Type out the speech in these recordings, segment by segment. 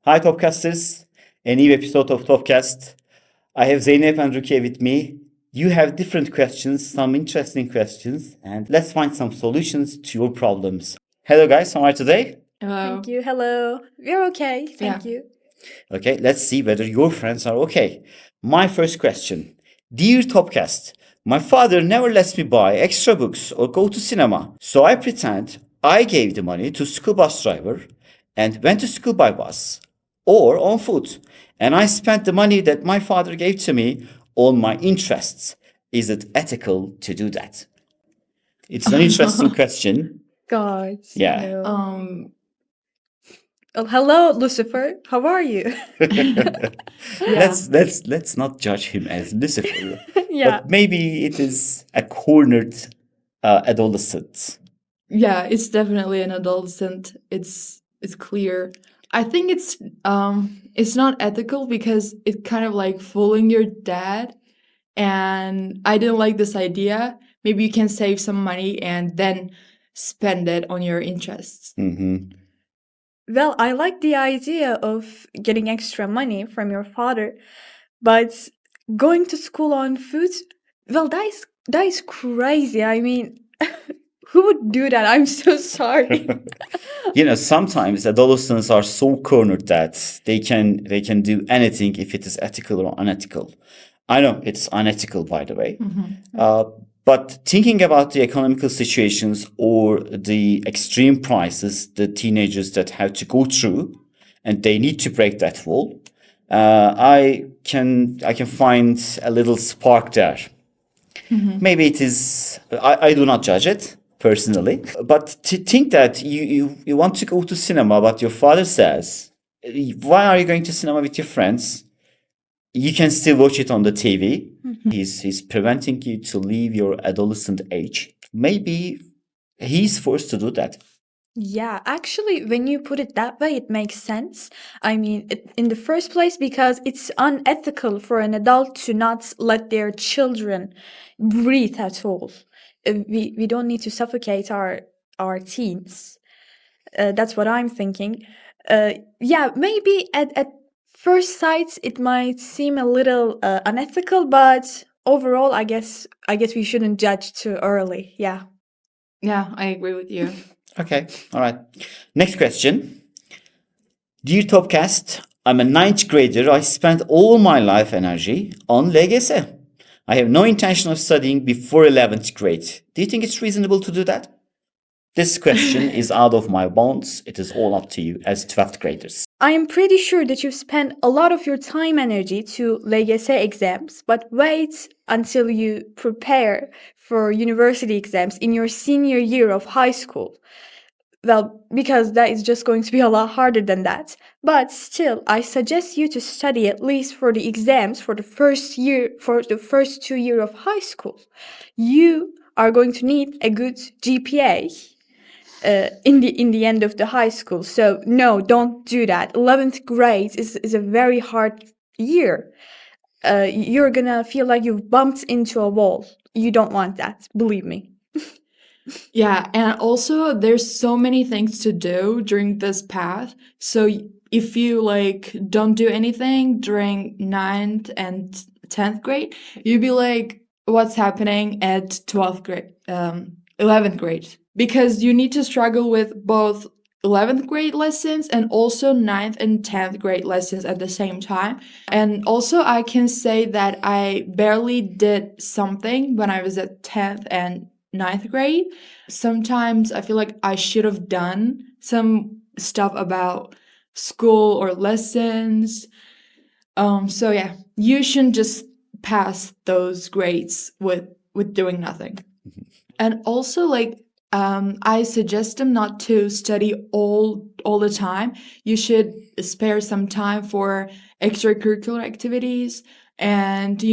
Hi Tobbcasters, a new episode of Tobbcast. I have Zeynep and Rukiye with me. You have different questions, some interesting questions, and let's find some solutions to your problems. Hello guys, how are you today? Hello. Thank you. Hello. We're okay. Thank you. Okay, let's see whether your friends are okay. My first question. Dear Tobbcast, my father never lets me buy extra books or go to cinema, so I pretend I gave the money to school bus driver and went to school by bus or on foot, and I spent the money that my father gave to me on my interests. Is it ethical to do that? It's an interesting question. God. Yeah. No. Oh, hello, Lucifer. How are you? Let's not judge him as Lucifer. Yeah. But maybe it is a cornered adolescent. Yeah, it's definitely an adolescent. It's clear. I think it's not ethical because it's kind of like fooling your dad, and I didn't like this idea. Maybe you can save some money and then spend it on your interests. Well, I like the idea of getting extra money from your father, but going to school on foot, well, that is crazy. I mean, who would do that? I'm so sorry. Sometimes adolescents are so cornered that they can do anything if it is ethical or unethical. I know it's unethical, by the way. But thinking about the economical situations or the extreme prices the teenagers that have to go through, and they need to break that wall, I can find a little spark there. Maybe it is. I do not judge it personally, but to think that you want to go to cinema, but your father says, "Why are you going to cinema with your friends? You can still watch it on the TV." He's preventing you to leave your adolescent age. Maybe he's forced to do that. Yeah, actually, when you put it that way, it makes sense. I mean, in the first place, because it's unethical for an adult to not let their children breathe at all. We don't need to suffocate our teens. That's what I'm thinking. Yeah, maybe at first sight it might seem a little unethical, but overall, I guess we shouldn't judge too early. Yeah. Yeah, I agree with you. Okay, all right. Next question. Dear Tobbcast, I'm a 9th grader. I spent all my life energy on LİSESİ. I have no intention of studying before 11th grade. Do you think it's reasonable to do that? This question is out of my bounds. It is all up to you as 12th graders. I am pretty sure that you spend a lot of your time energy to LİSESİ exams, but wait until you prepare for university exams in your senior year of high school. Well, because that is just going to be a lot harder than that. But still, I suggest you to study at least for the exams for the first 2 years of high school. You are going to need a good GPA in the end of the high school. So no, don't do that. 11th grade is a very hard year. You're gonna feel like you've bumped into a wall. You don't want that, believe me. Yeah, and also there's so many things to do during this path. So if you don't do anything during 9th and 10th grade, you'd be like, what's happening at 12th grade, 11th grade? Because you need to struggle with both 11th grade lessons and also 9th and 10th grade lessons at the same time. And also I can say that I barely did something when I was at 10th and 9th grade. Sometimes I feel like I should have done some stuff about school or lessons. So yeah, you shouldn't just pass those grades with doing nothing. And also I suggest them not to study all the time. You should spare some time for extracurricular activities and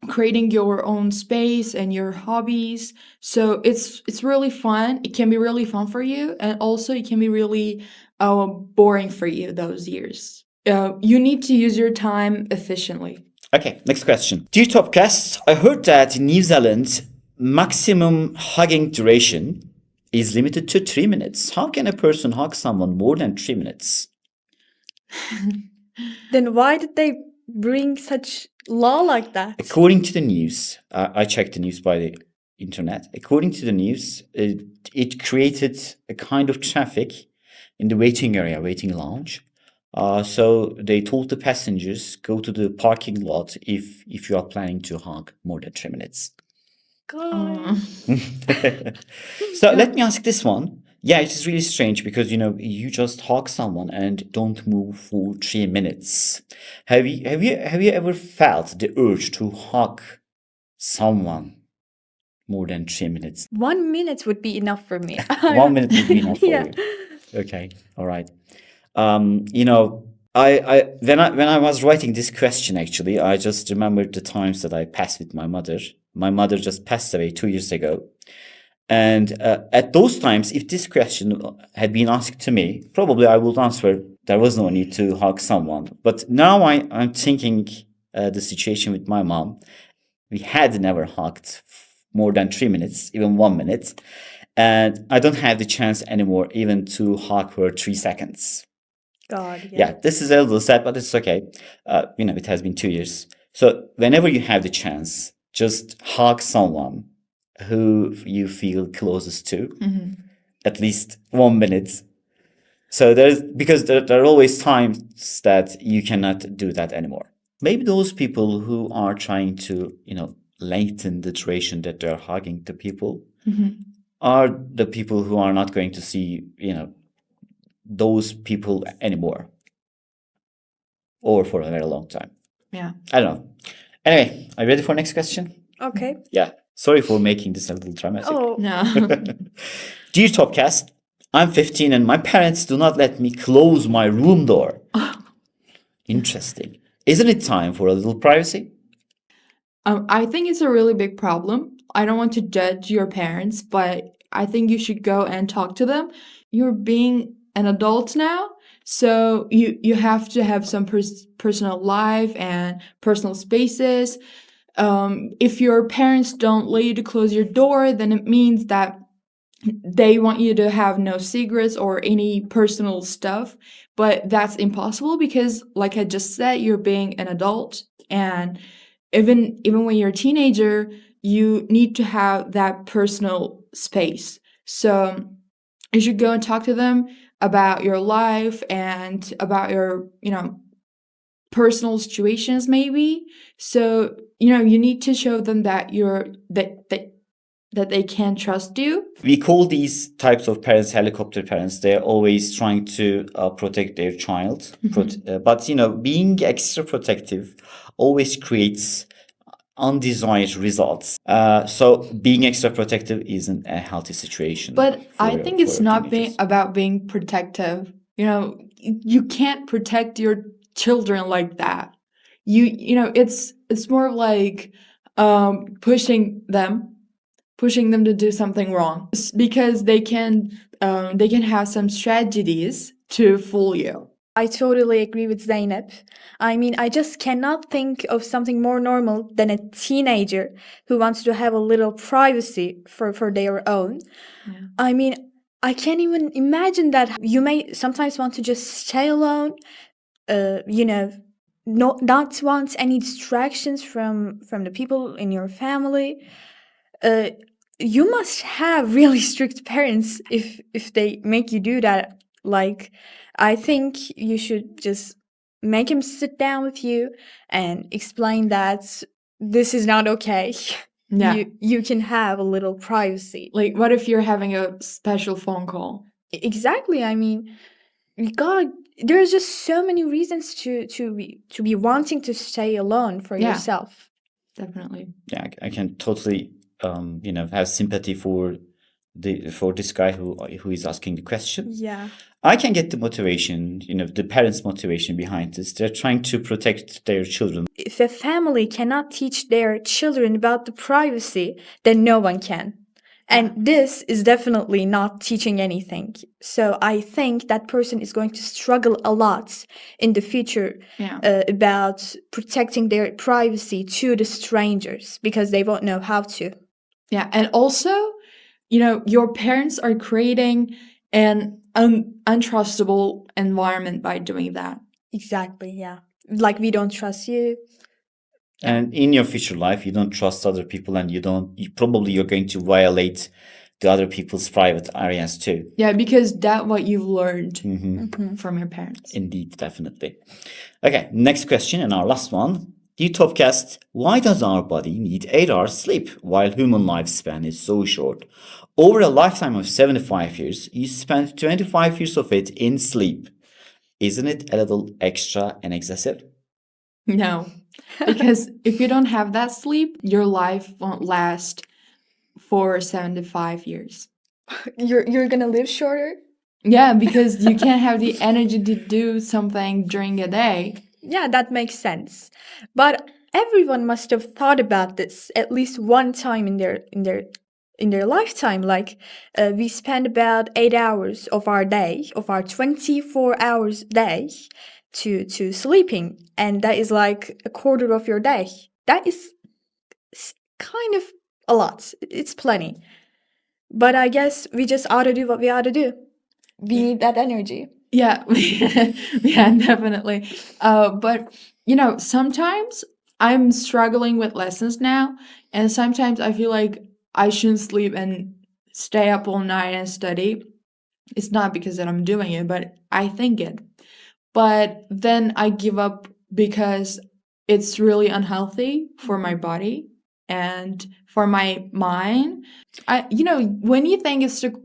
creating your own space and your hobbies. So it's really fun. It can be really fun for you, and also it can be really boring for you those years. You need to use your time efficiently. Okay, next question. Dear Tobbcast, I heard that in New Zealand, maximum hugging duration is limited to 3 minutes. How can a person hug someone more than 3 minutes? Then why did they bring such law like that? According to the news, I checked the news by the internet. According to the news, it created a kind of traffic in the waiting area, waiting lounge. So they told the passengers, go to the parking lot if you are planning to hug more than 3 minutes. God. So let me ask this one. Yeah, it is really strange because you just hug someone and don't move for 3 minutes. Have you ever felt the urge to hug someone more than 3 minutes? 1 minute would be enough for me. 1 minute would be enough for Yeah. you. Okay, all right. I when I was writing this question, actually, I just remembered the times that I passed with my mother. My mother just passed away 2 years ago. And at those times, if this question had been asked to me, probably I would answer, there was no need to hug someone. But now I'm thinking the situation with my mom. We had never hugged more than 3 minutes, even 1 minute. And I don't have the chance anymore even to hug her 3 seconds. God, Yeah, this is a little sad, but it's okay. It has been 2 years. So whenever you have the chance, just hug someone who you feel closest to, at least 1 minute. So because there are always times that you cannot do that anymore. Maybe those people who are trying to, lengthen the duration that they're hugging the people are the people who are not going to see, those people anymore. Or for a very long time. Yeah. I don't know. Anyway, are you ready for next question? Okay. Yeah. Sorry for making this a little dramatic. Oh, No. Dear Tobbcast, I'm 15 and my parents do not let me close my room door. Interesting. Isn't it time for a little privacy? I think it's a really big problem. I don't want to judge your parents, but I think you should go and talk to them. You're being an adult now, so you have to have some personal life and personal spaces. If your parents don't let you to close your door, then it means that they want you to have no secrets or any personal stuff. But that's impossible because, like I just said, you're being an adult, and even when you're a teenager, you need to have that personal space. So you should go and talk to them about your life and about your, personal situations maybe. So, you need to show them that that they can trust you. We call these types of parents helicopter parents. They're always trying to protect their child. But, being extra protective always creates undesired results. So being extra protective isn't a healthy situation. But I think it's not teenagers. about being protective. You can't protect your children like that. It's more like pushing them to do something wrong because they can have some strategies to fool you. I totally agree with Zeynep. I mean, I just cannot think of something more normal than a teenager who wants to have a little privacy for their own. Yeah. I mean, I can't even imagine that you may sometimes want to just stay alone, not want any distractions from the people in your family. You must have really strict parents if they make you do that. Like, I think you should just make him sit down with you and explain that this is not okay. Yeah. You can have a little privacy. Like, what if you're having a special phone call? Exactly. I mean, God, there's just so many reasons to be wanting to stay alone for Yeah. yourself. Definitely. Yeah, I can totally have sympathy for this guy who is asking the question. Yeah. I can get the motivation, the parents' motivation behind this. They're trying to protect their children. If a family cannot teach their children about the privacy, then no one can. And this is definitely not teaching anything. So I think that person is going to struggle a lot in the future about protecting their privacy to the strangers because they won't know how to. Yeah, and also, your parents are creating an untrustable environment by doing that. Exactly, yeah. Like we don't trust you. And in your future life, you don't trust other people, and probably you're going to violate the other people's private areas too. Yeah, because that's what you've learned from your parents. Indeed, definitely. Okay, next question and our last one. Dear Tobbcast, why does our body need 8 hours sleep while human lifespan is so short? Over a lifetime of 75 years, you spend 25 years of it in sleep. Isn't it a little extra and excessive? No, because if you don't have that sleep, your life won't last for 75 years. You're gonna live shorter? Yeah, because you can't have the energy to do something during a day. Yeah, that makes sense. But everyone must have thought about this at least one time in their lifetime. Like we spend about 8 hours of our day, of our 24 hours day, to sleeping, and that is like a quarter of your day. That is kind of a lot. It's plenty. But I guess we just ought to do what we ought to do. We need that energy. Yeah, yeah, definitely. But sometimes I'm struggling with lessons now, and sometimes I feel like I shouldn't sleep and stay up all night and study. It's not because that I'm doing it, but I think it. But then I give up because it's really unhealthy for my body and for my mind. When you think it's the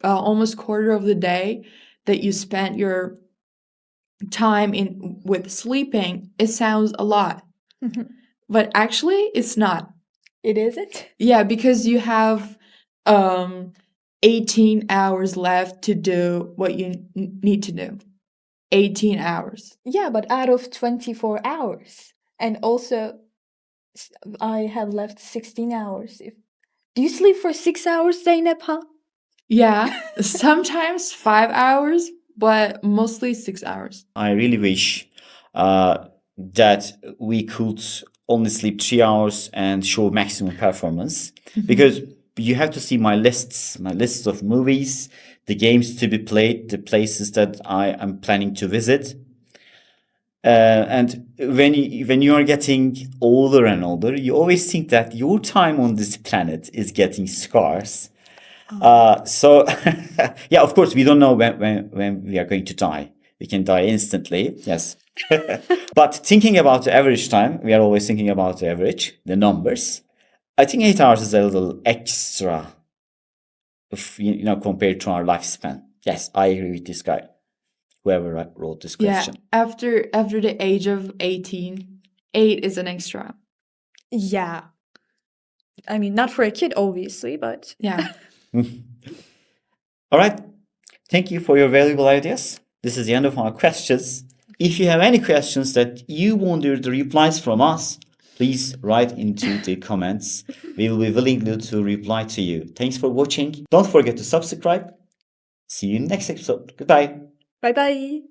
almost quarter of the day that you spent your time with sleeping, it sounds a lot. But actually, it's not. It isn't? Yeah, because you have 18 hours left to do what you need to do. 18 hours. Yeah, but out of 24 hours. And also, I have left 16 hours. Do you sleep for 6 hours, Zeynep, huh? Yeah, sometimes 5 hours, but mostly 6 hours. I really wish that we could only sleep 3 hours and show maximum performance, because you have to see my lists of movies, the games to be played, the places that I am planning to visit. And when you are getting older and older, you always think that your time on this planet is getting scarce. So yeah, of course, we don't know when we are going to die. We can die instantly, yes. But thinking about the average time, we are always thinking about the average, the numbers. I think 8 hours is a little extra, compared to our lifespan. Yes, I agree with this guy, whoever wrote this question. Yeah, after the age of 18, 8 is an extra. Yeah. I mean, not for a kid, obviously, but... Yeah. All right. Thank you for your valuable ideas. This is the end of our questions. If you have any questions that you want the replies from us, please write into the comments. We will be willing to reply to you. Thanks for watching. Don't forget to subscribe. See you in the next episode. Goodbye. Bye-bye.